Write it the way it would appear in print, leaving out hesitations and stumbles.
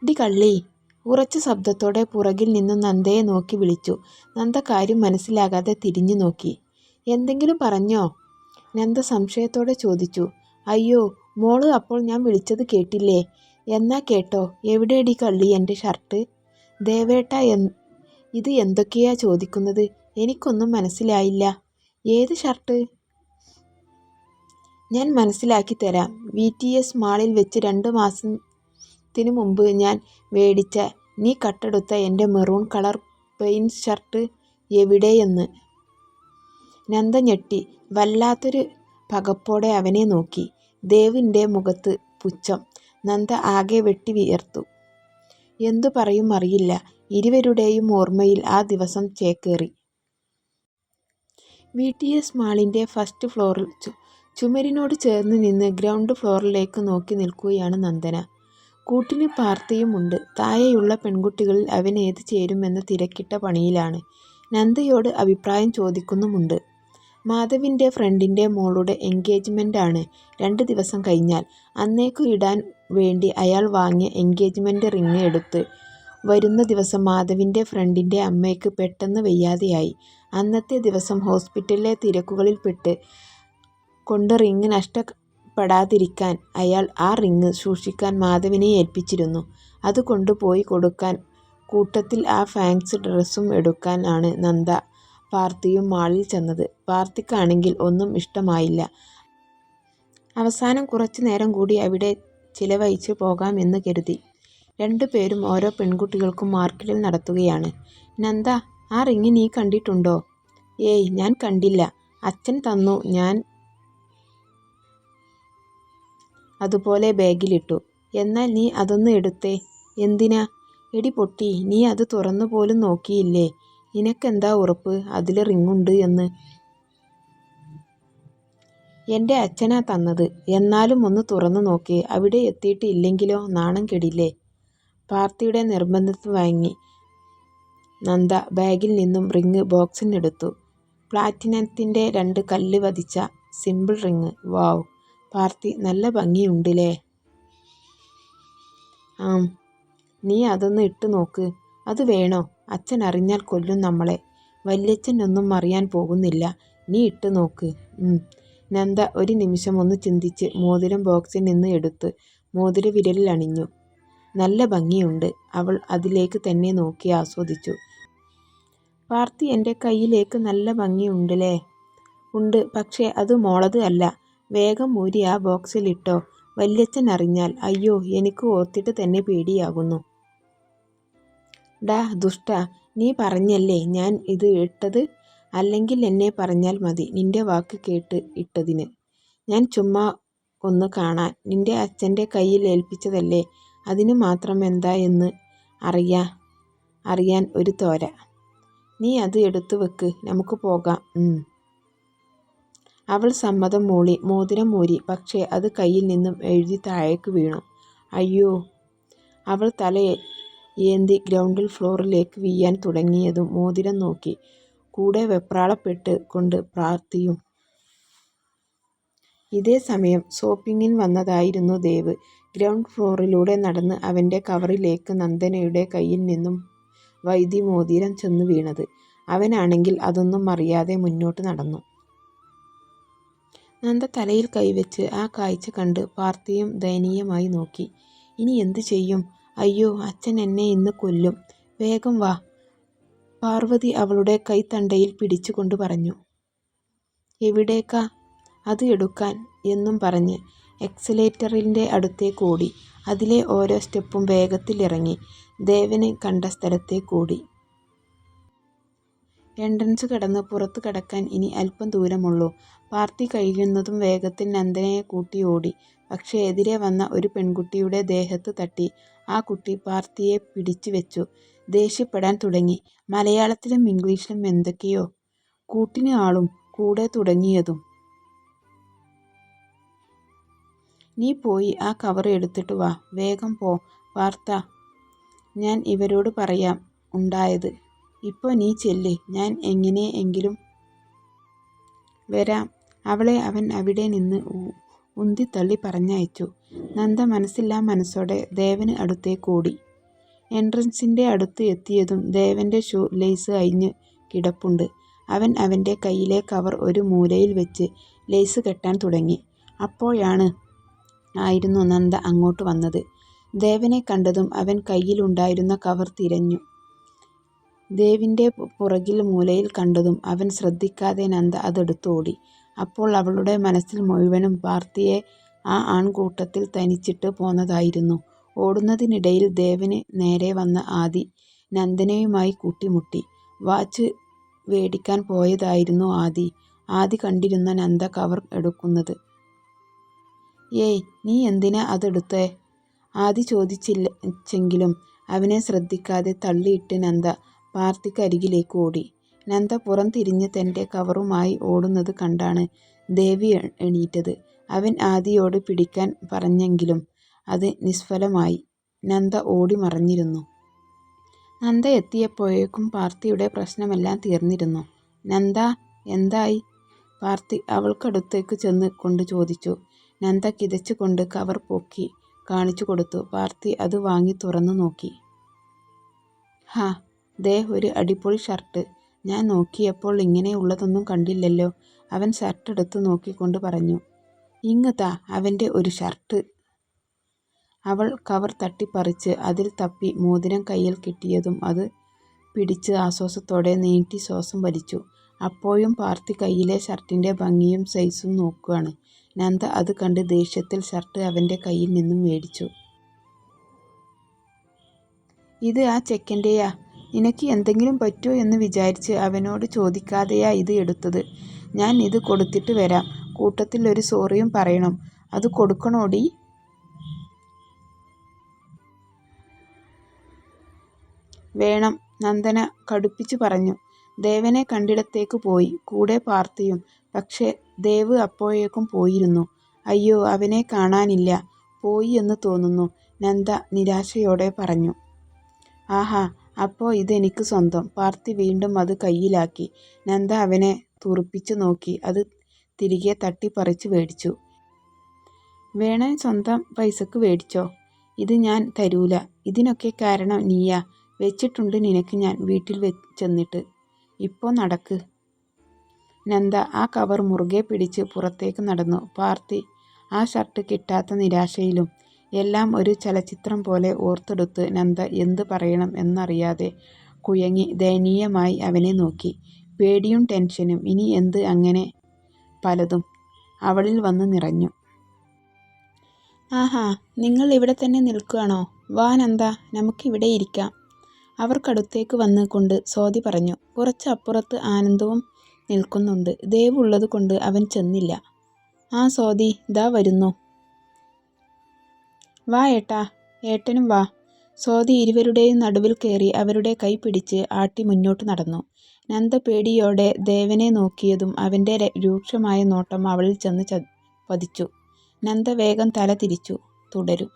D കള്ളി, ഉറച്ച ശബ്ദത്തോടെ പുറകിൽ നിന്നും നന്ദയെ നോക്കി വിളിച്ചു. നന്ദ കാര്യം മനസ്സിലാകാതെ തിരിഞ്ഞു നോക്കി. എന്തെങ്കിലും പറഞ്ഞോ? നന്ദ സംശയത്തോടെ ചോദിച്ചു. അയ്യോ മോള് അപ്പോൾ ഞാൻ വിളിച്ചത് കേട്ടില്ലേ? എന്നാ കേട്ടോ. എവിടെയടി കള്ളി എൻ്റെ ഷർട്ട്? ദേവേട്ട, ഇത് എന്തൊക്കെയാ ചോദിക്കുന്നത്? എനിക്കൊന്നും മനസ്സിലായില്ല. ഏത് ഷർട്ട്? ഞാൻ മനസ്സിലാക്കി തരാം. VTS മാളിൽ വെച്ച് 2 മാസത്തിനു മുമ്പ് ഞാൻ മേടിച്ച നീ കട്ടെടുത്ത എൻ്റെ മെറൂൺ കളർ പെയിൻറ് ഷർട്ട് എവിടെയെന്ന്. നന്ദ ഞെട്ടി വല്ലാത്തൊരു പകപ്പോടെ അവനെ നോക്കി. ദേവിൻ്റെ മുഖത്ത് പുച്ഛം. നന്ദ ആകെ വെട്ടി വിയർത്തു. എന്തു പറയും അറിയില്ല. ഇരുവരുടെയും ഓർമ്മയിൽ ആ ദിവസം ചേക്കേറി. VTS മാളിൻ്റെ ഫസ്റ്റ് ഫ്ലോറിൽ ചുമരിനോട് ചേർന്ന് നിന്ന് ഗ്രൗണ്ട് ഫ്ലോറിലേക്ക് നോക്കി നിൽക്കുകയാണ് നന്ദന. കൂട്ടിന് പാർത്തിയുമുണ്ട്. താഴെയുള്ള പെൺകുട്ടികളിൽ അവനേത് ചേരുമെന്ന തിരക്കിട്ട പണിയിലാണ്. നന്ദയോട് അഭിപ്രായം ചോദിക്കുന്നുമുണ്ട്. മാധവിൻ്റെ ഫ്രണ്ടിൻ്റെ മോളുടെ എൻഗേജ്മെൻ്റാണ് 2 ദിവസം കഴിഞ്ഞാൽ. അന്നേക്കു ഇടാൻ വേണ്ടി അയാൾ വാങ്ങിയ എൻഗേജ്മെൻ്റ് റിങ് എടുത്ത് വരുന്ന ദിവസം മാധവിൻ്റെ ഫ്രണ്ടിൻ്റെ അമ്മയ്ക്ക് പെട്ടെന്ന് വയ്യാതെയായി. അന്നത്തെ ദിവസം ഹോസ്പിറ്റലിലെ തിരക്കുകളിൽപ്പെട്ട് കൊണ്ട് റിങ് നഷ്ടപ്പെടാതിരിക്കാൻ അയാൾ ആ റിങ് സൂക്ഷിക്കാൻ മാധവിനെ ഏൽപ്പിച്ചിരുന്നു. അത് കൊണ്ടുപോയി കൊടുക്കാൻ കൂട്ടത്തിൽ ആ ഫാൻസി ഡ്രസ്സും എടുക്കാൻ ആണ് നന്ദ പാർത്തിയും മാളിൽ ചെന്നത്. പാർത്തിക്കാണെങ്കിൽ ഒന്നും ഇഷ്ടമായില്ല. അവസാനം കുറച്ചു നേരം കൂടി അവിടെ ചിലവഴിച്ച് പോകാമെന്ന് കരുതി 2 പേരും ഓരോ പെൺകുട്ടികൾക്കും മാർക്കറ്റിൽ നടത്തുകയാണ്. നന്ദ, ആ റിങ് നീ കണ്ടിട്ടുണ്ടോ? ഏയ്, ഞാൻ കണ്ടില്ല. അച്ഛൻ തന്നു. ഞാൻ അതുപോലെ ബാഗിലിട്ടു. എന്നാൽ നീ അതൊന്ന് എടുത്തേ. എന്തിനാ? എടി പൊട്ടി, നീ അത് തുറന്നു പോലും നോക്കിയില്ലേ? നിനക്കെന്താ ഉറപ്പ് അതിൽ റിങ്ങുണ്ട് എന്ന്? എൻ്റെ അച്ഛനാ തന്നത്. എന്നാലും ഒന്ന് തുറന്നു നോക്ക്. അവിടെ എത്തിയിട്ട് ഇല്ലെങ്കിലോ നാണം കെടില്ലേ? പാർത്തിയുടെ നിർബന്ധത്തിൽ വാങ്ങി നന്ദ ബാഗിൽ നിന്നും റിങ് ബോക്സിനെടുത്തു. പ്ലാറ്റിനത്തിൻ്റെ 2 കല്ല് പതിച്ച സിമ്പിൾ റിങ്. വാവ് പാർത്തി, നല്ല ഭംഗിയുണ്ടല്ലേ? നീ അതൊന്ന് ഇട്ട് നോക്ക്. അത് വേണോ? അച്ഛൻ അറിഞ്ഞാൽ കൊല്ലും നമ്മളെ. വല്യച്ഛൻ ഒന്നും അറിയാൻ പോകുന്നില്ല. നീ ഇട്ട് നോക്ക്. നന്ദ ഒരു നിമിഷം ഒന്ന് ചിന്തിച്ച് മോതിരം ബോക്സിൽ നിന്ന് എടുത്ത് മോതിര വിരലിൽ അണിഞ്ഞു. നല്ല ഭംഗിയുണ്ട്. അവൾ അതിലേക്ക് തന്നെ നോക്കി ആസ്വദിച്ചു. പാർത്തി, എൻ്റെ കയ്യിലേക്ക് നല്ല ഭംഗിയുണ്ടല്ലേ? ഉണ്ട്, പക്ഷേ അത് മോളത് അല്ല. വേഗം ഊരി ആ ബോക്സിലിട്ടോ. വല്യച്ഛൻ അറിഞ്ഞാൽ. അയ്യോ, എനിക്ക് ഓർത്തിട്ട് തന്നെ പേടിയാകുന്നു. ഡാ ദുഷ്ട, നീ പറഞ്ഞല്ലേ ഞാൻ ഇത് ഇട്ടത്? അല്ലെങ്കിൽ എന്നെ പറഞ്ഞാൽ മതി. നിന്റെ വാക്ക് കേട്ട് ഇട്ടതിന്. ഞാൻ ചുമ്മാ ഒന്ന് കാണാൻ. നിന്റെ അച്ഛൻ്റെ കയ്യിൽ ഏൽപ്പിച്ചതല്ലേ? അതിന് മാത്രം എന്താ എന്ന് അറിയാൻ ഒരു തോര. നീ അത് എടുത്തു വെക്ക്, നമുക്ക് പോകാം. അവൾ സമ്മതം മൂളി. മോതിരം ഊരി. പക്ഷേ അത് കയ്യിൽ നിന്നും എഴുതി താഴേക്ക് വീണു. അയ്യോ! അവൾ തല ഏന്തി ഗ്രൗണ്ടിൽ ഫ്ലോറിലേക്ക് വീഴാൻ തുടങ്ങിയതും മോതിരം നോക്കി. കൂടെ വെപ്രാളപ്പെട്ട് കൊണ്ട് പാർത്തിയും. ഇതേ സമയം ഷോപ്പിങ്ങിന് വന്നതായിരുന്നു ദേവ്. ഗ്രൗണ്ട് ഫ്ലോറിലൂടെ നടന്ന് അവൻ്റെ കവറിലേക്ക് നന്ദനയുടെ കയ്യിൽ നിന്നും വൈദ്യ മോതിരം ചെന്ന് വീണത്. അവനാണെങ്കിൽ അതൊന്നും അറിയാതെ മുന്നോട്ട് നടന്നു. നന്ദ തലയിൽ കൈവച്ച് ആ കാഴ്ച കണ്ട് പാർത്തിയും ദയനീയമായി നോക്കി. ഇനി എന്തു ചെയ്യും? അയ്യോ, അച്ഛൻ എന്നെ ഇന്ന് കൊല്ലും. വേഗം വാ. പാർവതി അവളുടെ കൈത്തണ്ടയിൽ പിടിച്ചുകൊണ്ട് പറഞ്ഞു. എവിടേക്കാ? അത് എടുക്കാൻ എന്നും പറഞ്ഞ് എക്സലേറ്ററിൻ്റെ അടുത്തേക്ക് ഓടി. അതിലെ ഓരോ സ്റ്റെപ്പും വേഗത്തിൽ ഇറങ്ങി ദേവന് കണ്ട സ്ഥലത്തേക്ക് ഓടി. എൻട്രൻസ് കടന്ന് പുറത്ത് കടക്കാൻ ഇനി അല്പം ദൂരമുള്ളൂ. പാർത്തി കഴിയുന്നതും വേഗത്തിൽ നന്ദനയെ കൂട്ടി ഓടി. പക്ഷേ എതിരെ വന്ന ഒരു പെൺകുട്ടിയുടെ ദേഹത്ത് തട്ടി. ആ കുട്ടി പാർത്തിയെ പിടിച്ചു വെച്ചു. ദേഷ്യപ്പെടാൻ തുടങ്ങി. മലയാളത്തിലും ഇംഗ്ലീഷിലും എന്തൊക്കെയോ. കൂട്ടിന് ആളും കൂടെ തുടങ്ങിയതും. നീ പോയി ആ കവർ എടുത്തിട്ട് വാ. വേഗം പോ പാർത്ത. ഞാൻ ഇവരോട് പറയാം ഉണ്ടായത്. ഇപ്പോൾ നീ ചെല്ല്. ഞാൻ എങ്ങനെ എങ്കിലും വരാം. അവളെ അവൻ അവിടെ നിന്ന് ഉന്തിത്തള്ളി പറഞ്ഞയച്ചു. നന്ദ മനസ്സില്ലാ മനസ്സോടെ ദേവന് അടുത്തേക്ക് ഓടി. എൻട്രൻസിൻ്റെ അടുത്ത് എത്തിയതും ദേവൻ്റെ ഷൂ ലേസ് അഴിഞ്ഞ് കിടപ്പുണ്ട്. അവൻ അവൻ്റെ കയ്യിലെ കവർ ഒരു മൂലയിൽ വെച്ച് ലേസ് കെട്ടാൻ തുടങ്ങി. ആയിരുന്നു നന്ദ അങ്ങോട്ട് വന്നത്. ദേവനെ കണ്ടതും അവൻ കയ്യിലുണ്ടായിരുന്ന കവർ തിരഞ്ഞു. ദേവിൻ്റെ പുറകിൽ മൂലയിൽ കണ്ടതും അവൻ ശ്രദ്ധിക്കാതെ നന്ദ അതെടുത്തോടി. അപ്പോൾ അവളുടെ മനസ്സിൽ മുഴുവനും പാർത്തിയെ ആ ആൺകൂട്ടത്തിൽ തനിച്ചിട്ട് പോന്നതായിരുന്നു. ഓടുന്നതിനിടയിൽ ദേവന് നേരെ വന്ന ആദി നന്ദനയുമായി കൂട്ടിമുട്ടി. വാച്ച് വേടിക്കാൻ പോയതായിരുന്നു ആദി. ആദി കണ്ടിരുന്ന നന്ദ കവർ എടുക്കുന്നത്. "ഏയ്, നീ എന്തിനാ അതെടുത്തേ?" ആദി ചോദിച്ചെങ്കിലും അവനെ ശ്രദ്ധിക്കാതെ തള്ളിയിട്ട് നന്ദ പാർത്തിക്കരികിലേക്ക് ഓടി. നന്ദ പുറം തിരിഞ്ഞ് തൻ്റെ കവറുമായി ഓടുന്നത് കണ്ടാണ് ദേവി എണീറ്റത്. അവൻ ആദിയോട് പിടിക്കാൻ പറഞ്ഞെങ്കിലും അത് നിഷ്ഫലമായി. നന്ദ ഓടി മറഞ്ഞിരുന്നു. നന്ദ എത്തിയപ്പോഴേക്കും പാർത്തിയുടെ പ്രശ്നമെല്ലാം തീർന്നിരുന്നു. "നന്ദ, എന്തായി?" പാർത്തി അവൾക്കടുത്തേക്ക് ചെന്ന് കൊണ്ട് ചോദിച്ചു. നന്ദ കിതച്ചുകൊണ്ട് കവർ പൊക്കി കാണിച്ചു കൊടുത്തു. പാർത്തി അത് വാങ്ങി തുറന്നു നോക്കി. "ഹാ, ദേ ഒരു അടിപൊളി ഷർട്ട്. ഞാൻ നോക്കിയപ്പോൾ ഇങ്ങനെയുള്ളതൊന്നും കണ്ടില്ലല്ലോ." അവൻ ഷർട്ടെടുത്ത് നോക്കിക്കൊണ്ട് പറഞ്ഞു. "ഇങ്ങ് താ അവൻ്റെ ഒരു ഷർട്ട്." അവൾ കവർ തട്ടിപ്പറിച്ച് അതിൽ തപ്പി മോതിരം കയ്യിൽ കിട്ടിയതും അത് പിടിച്ച് ആശ്വാസത്തോടെ നീട്ടി ശ്വാസം വലിച്ചു. അപ്പോഴും പാർത്തി കയ്യിലെ ഷർട്ടിൻ്റെ ഭംഗിയും സൈസും നോക്കുകയാണ്. നന്ദ അത് കണ്ട് ദേഷ്യത്തിൽ ഷർട്ട് അവൻ്റെ കയ്യിൽ നിന്നും മേടിച്ചു. "ഇത് ആ ചെക്കൻ്റെയാ. നിനക്ക് എന്തെങ്കിലും പറ്റുമോ എന്ന് വിചാരിച്ച് അവനോട് ചോദിക്കാതെയാ ഇത് എടുത്തത്. ഞാൻ ഇത് കൊടുത്തിട്ട് വരാം. കൂട്ടത്തിൽ ഒരു സോറിയും പറയണം. അത് കൊടുക്കണോടി?" "വേണം," നന്ദന കടുപ്പിച്ചു പറഞ്ഞു. ദേവനെ കണ്ടിടത്തേക്ക് പോയി, കൂടെ പാർത്തിയും. പക്ഷേ ദേവ് അപ്പോഴേക്കും പോയിരുന്നു. "അയ്യോ, അവനെ കാണാനില്ല. പോയി എന്ന് തോന്നുന്നു," നന്ദ നിരാശയോടെ പറഞ്ഞു. "ആഹാ, അപ്പോൾ ഇതെനിക്ക് സ്വന്തം." പാർത്തി വീണ്ടും അത് കയ്യിലാക്കി. നന്ദ അവനെ തുറിപ്പിച്ചു നോക്കി. അത് തിരികെ തട്ടിപ്പറിച്ച് വേടിച്ചു. "വേണേ സ്വന്തം പൈസക്ക് വേടിച്ചോ. ഇത് ഞാൻ തരൂല. ഇതിനൊക്കെ കാരണം നീയാ. വെച്ചിട്ടുണ്ട് നിനക്ക് ഞാൻ വീട്ടിൽ ചെന്നിട്ട്. ഇപ്പോ നടക്ക്." നന്ദ ആ കവർ മുറുകെ പിടിച്ച് പുറത്തേക്ക് നടന്നു. പാർത്തി ആ ഷർട്ട് കിട്ടാത്ത നിരാശയിലും. എല്ലാം ഒരു ചലച്ചിത്രം പോലെ ഓർത്തെടുത്ത് നന്ദ എന്ത് പറയണം എന്നറിയാതെ കുഴങ്ങി ദയനീയമായി അവനെ നോക്കി. പേടിയും ടെൻഷനും ഇനി എന്ത് അങ്ങനെ പലതും അവളിൽ വന്ന് നിറഞ്ഞു. "ആഹാ, നിങ്ങൾ ഇവിടെ തന്നെ നിൽക്കുകയാണോ? വാ നന്ദ, നമുക്കിവിടെ ഇരിക്കാം." അവർക്കടുത്തേക്ക് വന്ന് കൊണ്ട് സ്വാതി പറഞ്ഞു. കുറച്ച് അപ്പുറത്ത് ആനന്ദവും നിൽക്കുന്നുണ്ട്. ദേവ് ഉള്ളത് കൊണ്ട് അവൻ ചെന്നില്ല. "ആ സ്വാതി, ദാ വരുന്നു. വാ ഏട്ടാ." "ഏട്ടനും വാ." സ്വാതി ഇരുവരുടെയും നടുവിൽ കയറി അവരുടെ കൈ പിടിച്ച് ആട്ടി മുന്നോട്ട് നടന്നു. നന്ദ പേടിയോടെ ദേവനെ നോക്കിയതും അവൻ്റെ രൂക്ഷമായ നോട്ടം അവളിൽ ചെന്ന് പതിച്ചു. നന്ദ വേഗം തല തിരിച്ചു. "തുടരും."